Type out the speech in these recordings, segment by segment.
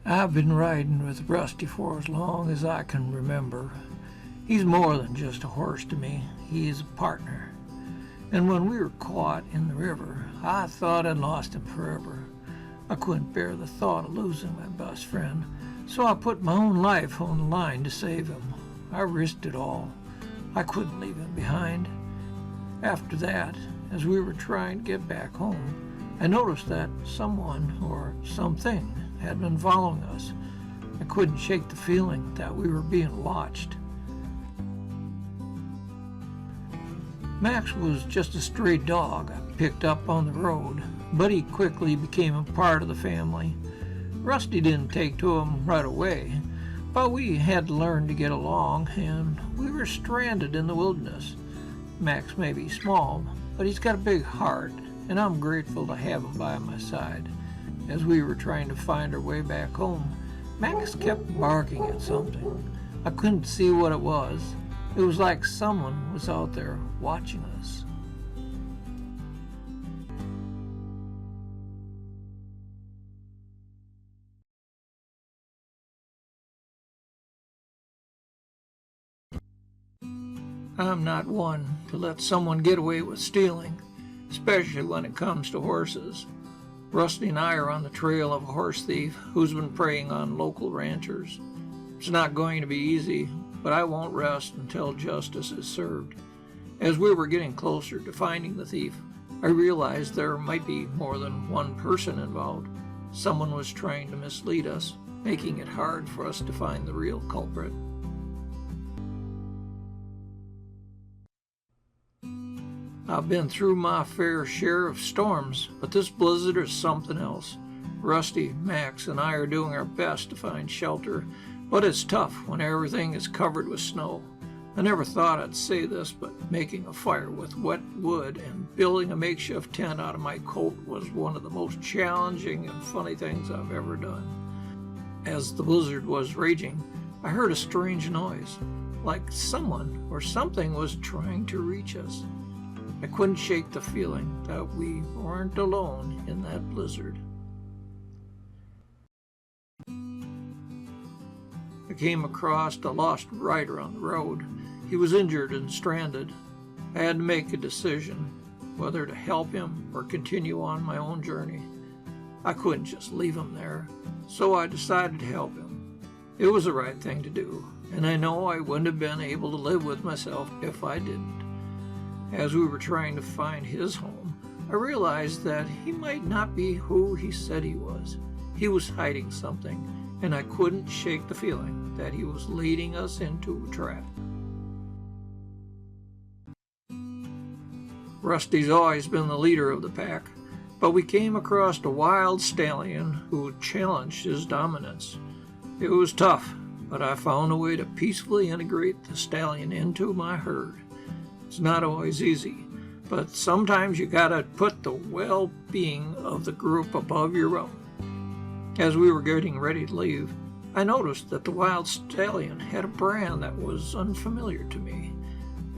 I've been riding with Rusty for as long as I can remember. He's more than just a horse to me. He is a partner. And when we were caught in the river, I thought I'd lost him forever. I couldn't bear the thought of losing my best friend, so I put my own life on the line to save him. I risked it all. I couldn't leave him behind. After that, as we were trying to get back home, I noticed that someone or something had been following us. I couldn't shake the feeling that we were being watched. Max was just a stray dog I picked up on the road, but he quickly became a part of the family. Rusty didn't take to him right away, but we had to learn to get along, and we were stranded in the wilderness. Max may be small, but he's got a big heart, and I'm grateful to have him by my side. As we were trying to find our way back home, Max kept barking at something. I couldn't see what it was. It was like someone was out there watching us. I'm not one to let someone get away with stealing, especially when it comes to horses. Rusty and I are on the trail of a horse thief who's been preying on local ranchers. It's not going to be easy, but I won't rest until justice is served. As we were getting closer to finding the thief, I realized there might be more than one person involved. Someone was trying to mislead us, making it hard for us to find the real culprit. I've been through my fair share of storms, but this blizzard is something else. Rusty, Max, and I are doing our best to find shelter, but it's tough when everything is covered with snow. I never thought I'd say this, but making a fire with wet wood and building a makeshift tent out of my coat was one of the most challenging and funny things I've ever done. As the blizzard was raging, I heard a strange noise, like someone or something was trying to reach us. I couldn't shake the feeling that we weren't alone in that blizzard. I came across a lost rider on the road. He was injured and stranded. I had to make a decision whether to help him or continue on my own journey. I couldn't just leave him there, so I decided to help him. It was the right thing to do, and I know I wouldn't have been able to live with myself if I didn't. As we were trying to find his home, I realized that he might not be who he said he was. He was hiding something, and I couldn't shake the feeling that he was leading us into a trap. Rusty's always been the leader of the pack, but we came across a wild stallion who challenged his dominance. It was tough, but I found a way to peacefully integrate the stallion into my herd. It's not always easy, but sometimes you gotta put the well-being of the group above your own. As we were getting ready to leave, I noticed that the wild stallion had a brand that was unfamiliar to me.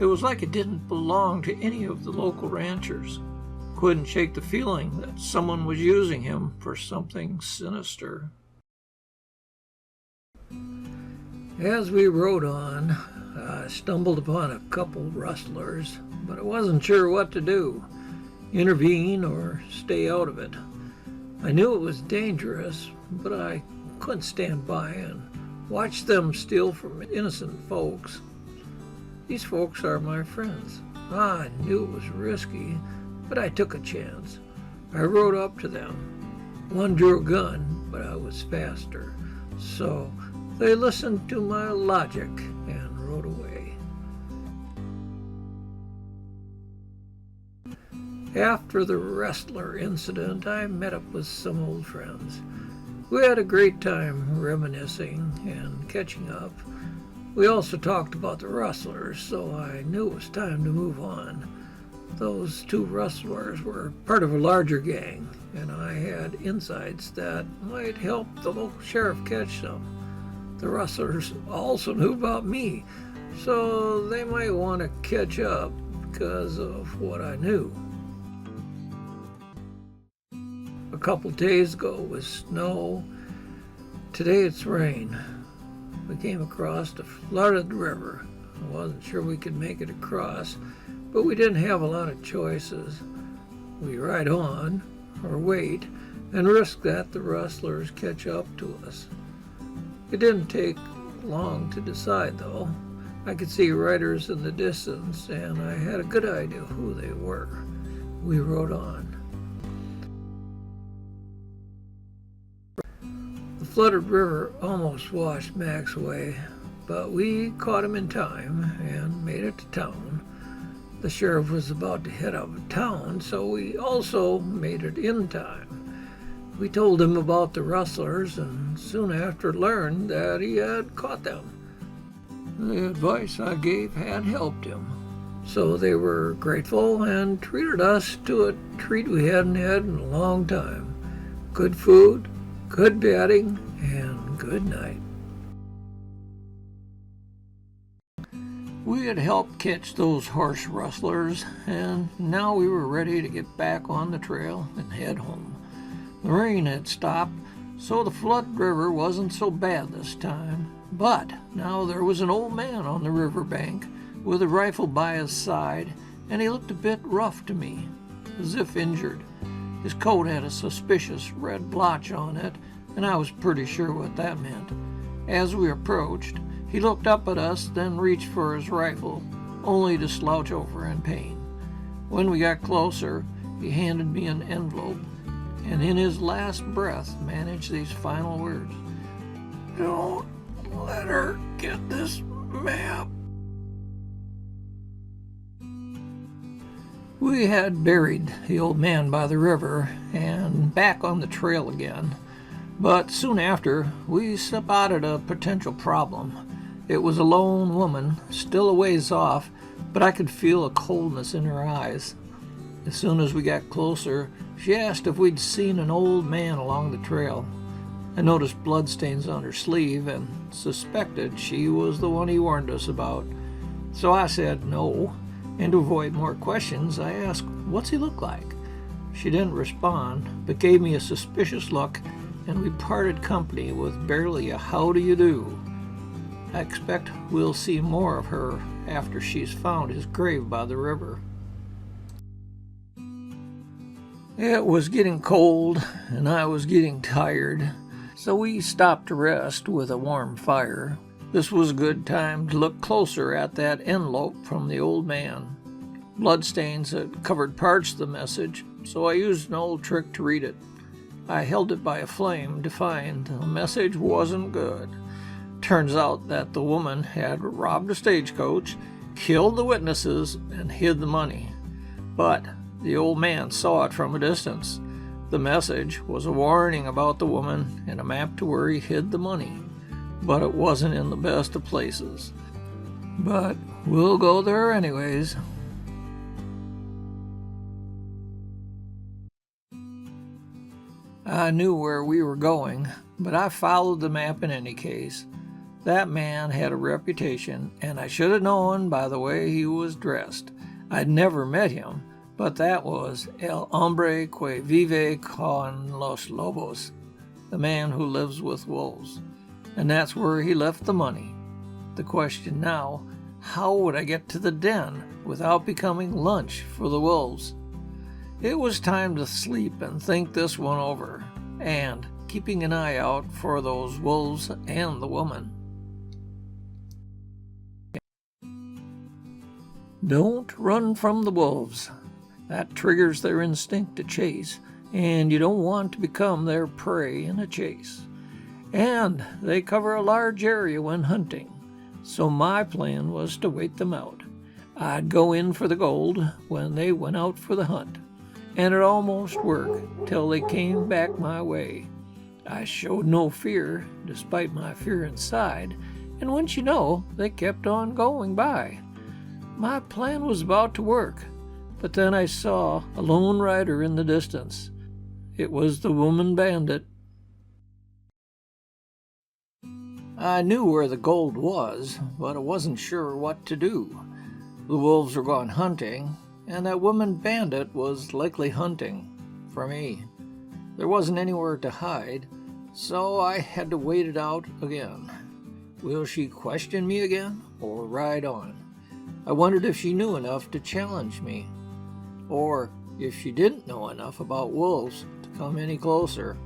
It was like it didn't belong to any of the local ranchers. Couldn't shake the feeling that someone was using him for something sinister. As we rode on, I stumbled upon a couple rustlers, but I wasn't sure what to do, intervene or stay out of it. I knew it was dangerous, but I couldn't stand by and watch them steal from innocent folks. These folks are my friends. I knew it was risky, but I took a chance. I rode up to them. One drew a gun, but I was faster, so they listened to my logic and rode away. After the Rustler incident, I met up with some old friends. We had a great time reminiscing and catching up. We also talked about the Rustlers, so I knew it was time to move on. Those two Rustlers were part of a larger gang, and I had insights that might help the local sheriff catch them. The Rustlers also knew about me, so they might want to catch up because of what I knew. A couple days ago with snow, Today it's rain. We came across a flooded river. I wasn't sure we could make it across, but we didn't have a lot of choices. We ride on, or wait, and risk that the rustlers catch up to us. It didn't take long to decide, though. I could see riders in the distance, and I had a good idea who they were. We rode on. The flooded river almost washed Max away, but we caught him in time and made it to town. The sheriff was about to head out of town, so we also made it in time. We told him about the rustlers and soon after learned that he had caught them. The advice I gave had helped him. So they were grateful and treated us to a treat we hadn't had in a long time. Good food, good bedding, and good night. We had helped catch those horse rustlers, and now we were ready to get back on the trail and head home. The rain had stopped, so the flooded river wasn't so bad this time. But now there was an old man on the riverbank with a rifle by his side, and he looked a bit rough to me, as if injured. His coat had a suspicious red blotch on it, and I was pretty sure what that meant. As we approached, he looked up at us, then reached for his rifle, only to slouch over in pain. When we got closer, he handed me an envelope, and in his last breath managed these final words: "Don't let her get this map." We had buried the old man by the river and back on the trail again, but soon after we spotted a potential problem. It was a lone woman, still a ways off, but I could feel a coldness in her eyes. As soon as we got closer, she asked if we'd seen an old man along the trail. I noticed bloodstains on her sleeve and suspected she was the one he warned us about. So I said no, and to avoid more questions, I asked, "What's he look like?" She didn't respond, but gave me a suspicious look, and we parted company with barely a "how do you do." I expect we'll see more of her after she's found his grave by the river. It was getting cold, and I was getting tired, so we stopped to rest with a warm fire. This was a good time to look closer at that envelope from the old man. Bloodstains had covered parts of the message, so I used an old trick to read it. I held it by a flame to find the message wasn't good. Turns out that the woman had robbed a stagecoach, killed the witnesses, and hid the money. But the old man saw it from a distance. The message was a warning about the woman and a map to where he hid the money, but it wasn't in the best of places. But we'll go there anyways. I knew where we were going, but I followed the map in any case. That man had a reputation, and I should have known by the way he was dressed. I'd never met him, but that was El hombre que vive con los lobos, the man who lives with wolves. And that's where he left the money. The question now, how would I get to the den without becoming lunch for the wolves? It was time to sleep and think this one over, and keeping an eye out for those wolves and the woman. Don't run from the wolves. That triggers their instinct to chase, and you don't want to become their prey in a chase. And they cover a large area when hunting, so my plan was to wait them out. I'd go in for the gold when they went out for the hunt, and it almost worked till they came back my way. I showed no fear, despite my fear inside, and once you know, they kept on going by. My plan was about to work, but then I saw a lone rider in the distance. It was the woman bandit. I knew where the gold was, but I wasn't sure what to do. The wolves were gone hunting, and that woman bandit was likely hunting for me. There wasn't anywhere to hide, So I had to wait it out again. Will she question me again or ride on? I wondered if she knew enough to challenge me, or if she didn't know enough about wolves to come any closer.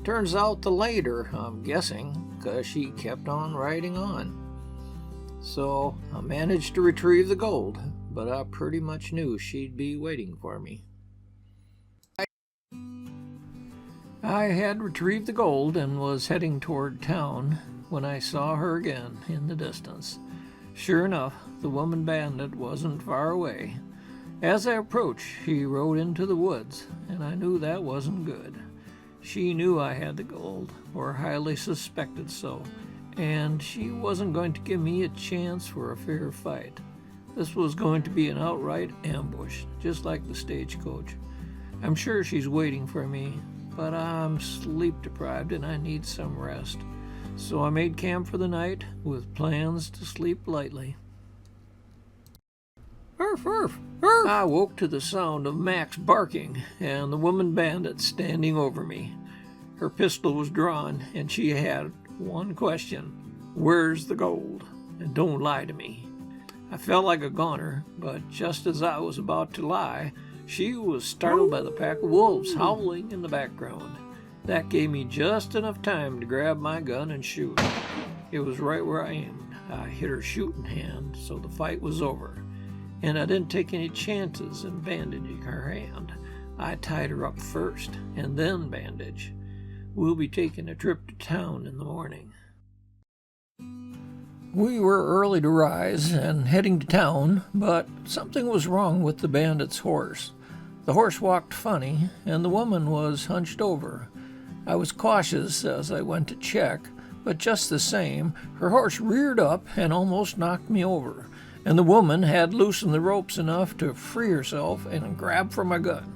Turns out the later, I'm guessing, because she kept on riding on. So I managed to retrieve the gold, but I pretty much knew she'd be waiting for me. I had retrieved the gold and was heading toward town when I saw her again in the distance. Sure enough, the woman bandit wasn't far away. As I approached, she rode into the woods, and I knew that wasn't good. She knew I had the gold, or highly suspected so, and she wasn't going to give me a chance for a fair fight. This was going to be an outright ambush, just like the stagecoach. I'm sure she's waiting for me, but I'm sleep-deprived and I need some rest. So I made camp for the night with plans to sleep lightly. Arf, arf, arf. I woke to the sound of Max barking and the woman bandit standing over me. Her pistol was drawn and she had one question: where's the gold? And don't lie to me. I felt like a goner, but just as I was about to lie, she was startled by the pack of wolves howling in the background. That gave me just enough time to grab my gun and shoot. It was right where I aimed. I hit her shooting hand, so the fight was over. And I didn't take any chances in bandaging her hand. I tied her up first, and then bandage. We'll be taking a trip to town in the morning. We were early to rise and heading to town, but something was wrong with the bandit's horse. The horse walked funny, and the woman was hunched over. I was cautious as I went to check, but just the same, her horse reared up and almost knocked me over, and the woman had loosened the ropes enough to free herself and grab for my gun.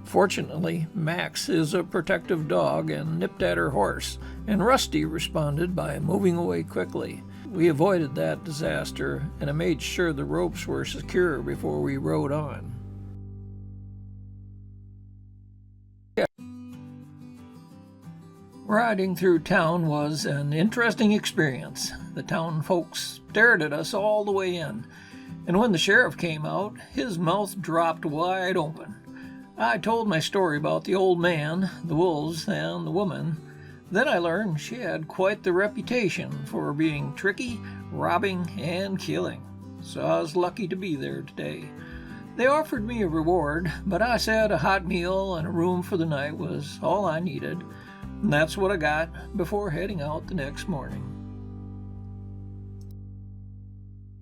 Fortunately, Max is a protective dog and nipped at her horse, and Rusty responded by moving away quickly. We avoided that disaster, and I made sure the ropes were secure before we rode on. Riding through town was an interesting experience. The town folks stared at us all the way in, and when the sheriff came out, his mouth dropped wide open. I told my story about the old man, the wolves, and the woman. Then I learned she had quite the reputation for being tricky, robbing, and killing, so I was lucky to be there today. They offered me a reward, but I said a hot meal and a room for the night was all I needed. And that's what I got before heading out the next morning.